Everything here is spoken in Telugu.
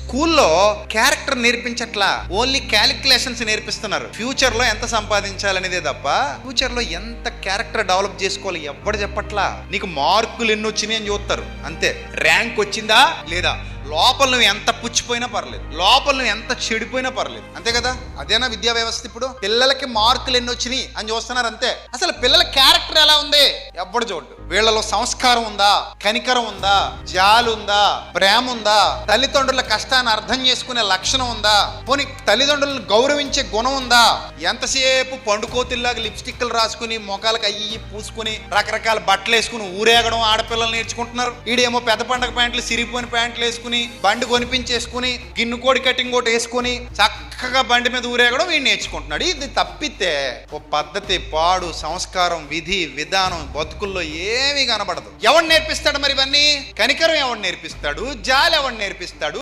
స్కూల్లో క్యారెక్టర్ నేర్పించట్లా, ఓన్లీ క్యాలిక్యులేషన్స్ నేర్పిస్తున్నారు. ఫ్యూచర్ లో ఎంత సంపాదించాలనేదే తప్ప ఫ్యూచర్ లో ఎంత క్యారెక్టర్ డెవలప్ చేసుకోవాలి ఎవ్వడు చెప్పట్లా. నీకు మార్కులు ఎన్ని వచ్చినాయి అని చూస్తారు అంతే. ర్యాంక్ వచ్చిందా లేదా, లోపల నువ్వు ఎంత పుచ్చిపోయినా పర్లేదు, లోపల నువ్వు ఎంత చెడిపోయినా పర్లేదు, అంతే కదా. అదేనా విద్యా వ్యవస్థ. ఇప్పుడు పిల్లలకి మార్కులు ఎన్ని వచ్చినాయి అని చూస్తున్నారు అంతే. అసలు పిల్లల క్యారెక్టర్ ఎలా ఉంది ఎవ్వడు చూడు. వీళ్ళలో సంస్కారం ఉందా, కనికరం ఉందా, జాలి ఉందా, ప్రేమ ఉందా, తల్లిదండ్రుల కష్టాన్ని అర్థం చేసుకునే లక్షణం ఉందా, పోనీ తల్లిదండ్రులను గౌరవించే గుణం ఉందా. ఎంతసేపు పండుకోతిల్లాగా లిప్స్టిక్లు రాసుకుని మొఖాలకు అయ్యి పూసుకుని రకరకాల బట్టలు వేసుకుని ఊరేగడం ఆడపిల్లలు నేర్చుకుంటున్నారు. ఈడేమో పెద్ద పండగ ప్యాంట్లు సిరిగిపోయిన ప్యాంట్లు వేసుకుని బండి కొనిపించేసుకుని గిన్ను కోడి కటింగ్ ఒకటి వేసుకుని చక్కగా బండి మీద ఊరేగడం వీడు నేర్చుకుంటున్నాడు. ఇది తప్పితే ఓ పద్ధతి, పాడు, సంస్కారం, విధి, విధానం బతుకుల్లో ఏమీ కనబడదు. ఎవడు నేర్పిస్తాడు మరి ఇవన్నీ? కనికరం ఎవడు నేర్పిస్తాడు? జాలి ఎవడు నేర్పిస్తాడు?